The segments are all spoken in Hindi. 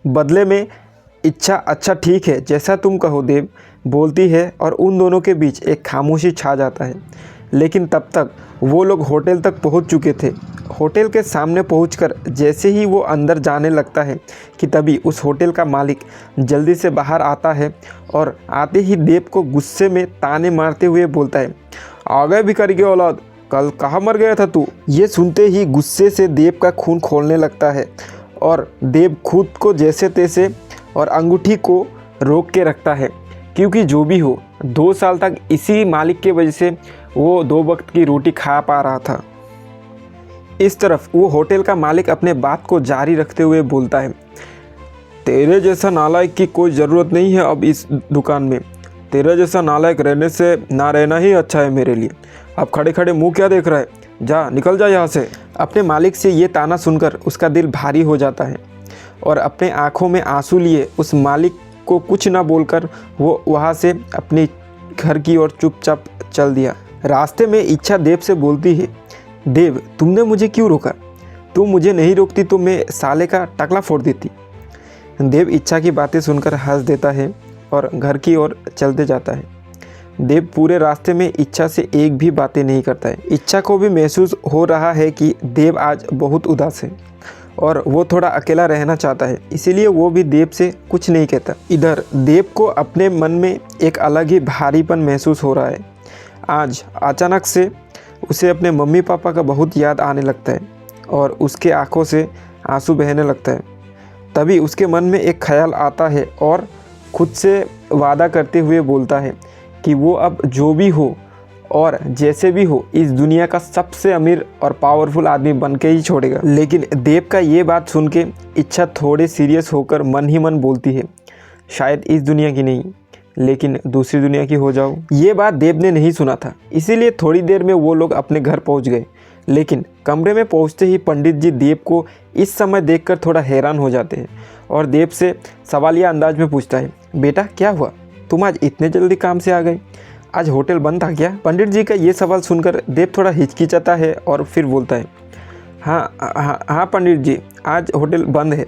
बदले में इच्छा अच्छा ठीक है जैसा तुम कहो देव बोलती है और उन दोनों के बीच एक खामोशी छा जाता है। लेकिन तब तक वो लोग होटल तक पहुंच चुके थे। होटल के सामने पहुंचकर जैसे ही वो अंदर जाने लगता है कि तभी उस होटल का मालिक जल्दी से बाहर आता है और आते ही देव को गुस्से में ताने मारते हुए बोलता है, आ गए भिखारी के औलाद, कल कहाँ मर गया था तू। ये सुनते ही गुस्से से देव का खून खौलने लगता है और देव खुद को जैसे तैसे और अंगूठी को रोक के रखता है, क्योंकि जो भी हो 2 साल तक इसी मालिक के वजह से वो 2 वक्त की रोटी खा पा रहा था। इस तरफ वो होटल का मालिक अपने बात को जारी रखते हुए बोलता है, तेरे जैसा नालायक की कोई ज़रूरत नहीं है अब इस दुकान में। तेरे जैसा नालायक रहने से ना रहना ही अच्छा है मेरे लिए। अब खड़े खड़े मुंह क्या देख रहा है, जा निकल जा यहाँ से। अपने मालिक से ये ताना सुनकर उसका दिल भारी हो जाता है और अपने आँखों में आंसू लिए उस मालिक को कुछ ना बोलकर वो वहाँ से अपने घर की ओर चुपचाप चल दिया। रास्ते में इच्छा देव से बोलती है, देव तुमने मुझे क्यों रोका? तुम मुझे नहीं रोकती तो मैं साले का टकला फोड़ देती। देव इच्छा की बातें सुनकर हंस देता है और घर की ओर चलते जाता है। देव पूरे रास्ते में इच्छा से एक भी बातें नहीं करता है। इच्छा को भी महसूस हो रहा है कि देव आज बहुत उदास है और वो थोड़ा अकेला रहना चाहता है, इसीलिए वो भी देव से कुछ नहीं कहता। इधर देव को अपने मन में एक अलग ही भारीपन महसूस हो रहा है। आज अचानक से उसे अपने मम्मी पापा का बहुत याद आने लगता है और उसके आंखों से आंसू बहने लगता है। तभी उसके मन में एक ख्याल आता है और खुद से वादा करते हुए बोलता है कि वो अब जो भी हो और जैसे भी हो इस दुनिया का सबसे अमीर और पावरफुल आदमी बन के ही छोड़ेगा। लेकिन देव का ये बात सुन के इच्छा थोड़े सीरियस होकर मन ही मन बोलती है, शायद इस दुनिया की नहीं लेकिन दूसरी दुनिया की हो जाओ। ये बात देव ने नहीं सुना था, इसीलिए थोड़ी देर में वो लोग अपने घर पहुंच गए। लेकिन कमरे में पहुंचते ही पंडित जी देव को इस समय देखकर थोड़ा हैरान हो जाते हैं और देव से सवालिया अंदाज में पूछता है, बेटा क्या हुआ, तुम आज इतने जल्दी काम से आ गए, आज होटल बंद था क्या? पंडित जी का ये सवाल सुनकर देव थोड़ा हिचकिचाता है और फिर बोलता है, हाँ पंडित जी, आज होटल बंद है।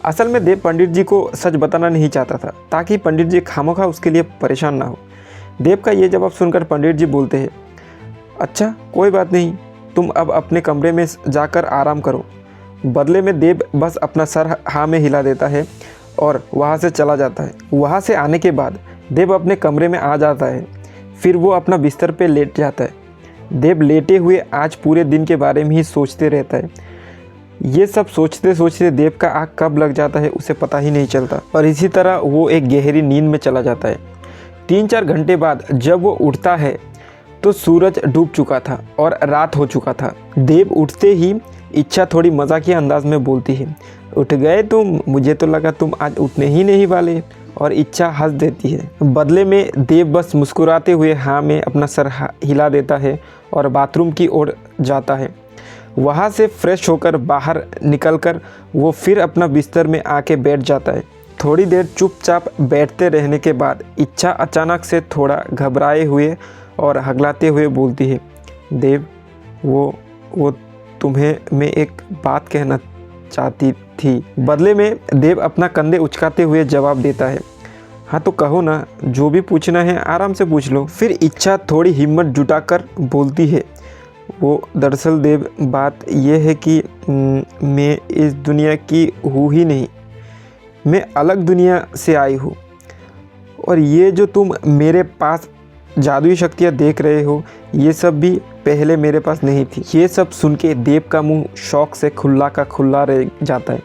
असल में देव पंडित जी को सच बताना नहीं चाहता था ताकि पंडित जी खामोखा उसके लिए परेशान ना हो। देव का ये जवाब सुनकर पंडित जी बोलते हैं, अच्छा कोई बात नहीं, तुम अब अपने कमरे में जाकर आराम करो। बदले में देव बस अपना सर हाँ में हिला देता है और वहाँ से चला जाता है। वहाँ से आने के बाद देव अपने कमरे में आ जाता है, फिर वो अपना बिस्तर पे लेट जाता है। देव लेटे हुए आज पूरे दिन के बारे में ही सोचते रहता है। ये सब सोचते सोचते देव का आँख कब लग जाता है उसे पता ही नहीं चलता और इसी तरह वो एक गहरी नींद में चला जाता है। 3-4 घंटे बाद जब वो उठता है तो सूरज डूब चुका था और रात हो चुका था। देव उठते ही इच्छा थोड़ी मजाकिया अंदाज में बोलती है, उठ गए तुम, मुझे तो लगा तुम आज उठने ही नहीं वाले। और इच्छा हंस देती है। बदले में देव बस मुस्कुराते हुए हाँ में अपना सर हिला देता है और बाथरूम की ओर जाता है। वहाँ से फ्रेश होकर बाहर निकलकर वो फिर अपना बिस्तर में आके बैठ जाता है। थोड़ी देर चुपचाप बैठते रहने के बाद इच्छा अचानक से थोड़ा घबराए हुए और हगलाते हुए बोलती है, देव वो तुम्हें मैं एक बात कहना चाहती थी। बदले में देव अपना कंधे उचकाते हुए जवाब देता है, हाँ तो कहो ना, जो भी पूछना है आराम से पूछ लो। फिर इच्छा थोड़ी हिम्मत जुटाकर बोलती है, वो दरअसल देव बात यह है कि मैं इस दुनिया की हूँ ही नहीं, मैं अलग दुनिया से आई हूँ और ये जो तुम मेरे पास जादुई शक्तियाँ देख रहे हो ये सब भी पहले मेरे पास नहीं थी। ये सब सुन के देव का मुंह शौक से खुला का खुला रह जाता है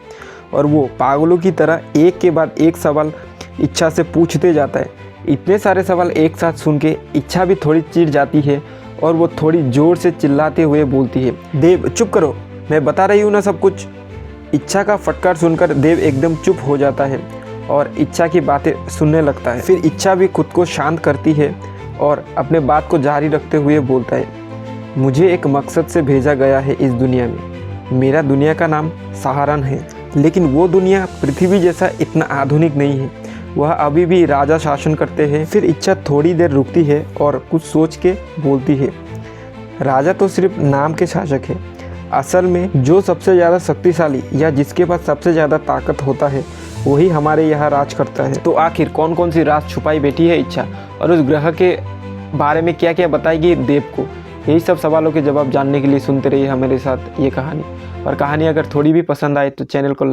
और वो पागलों की तरह एक के बाद एक सवाल इच्छा से पूछते जाता है। इतने सारे सवाल एक साथ सुन के इच्छा भी थोड़ी चिढ़ जाती है और वो थोड़ी ज़ोर से चिल्लाते हुए बोलती है, देव चुप करो, मैं बता रही हूँ ना सब कुछ। इच्छा का फटकार सुनकर देव एकदम चुप हो जाता है और इच्छा की बातें सुनने लगता है। फिर इच्छा भी खुद को शांत करती है और अपने बात को जारी रखते हुए बोलता है, मुझे एक मकसद से भेजा गया है इस दुनिया में। मेरा दुनिया का नाम सहारन है, लेकिन वो दुनिया पृथ्वी जैसा इतना आधुनिक नहीं है, वह अभी भी राजा शासन करते हैं। फिर इच्छा थोड़ी देर रुकती है और कुछ सोच के बोलती है, राजा तो सिर्फ नाम के शासक है, असल में जो सबसे ज़्यादा शक्तिशाली या जिसके पास सबसे ज़्यादा ताकत होता है वही हमारे यहाँ राज करता है। तो आखिर कौन कौन सी राज छुपाई बैठी है इच्छा, और उस ग्रह के बारे में क्या क्या बताएगी देव को, यही सब सवालों के जवाब जानने के लिए सुनते रहिए हमारे साथ ये कहानी। और कहानी अगर थोड़ी भी पसंद आए तो चैनल को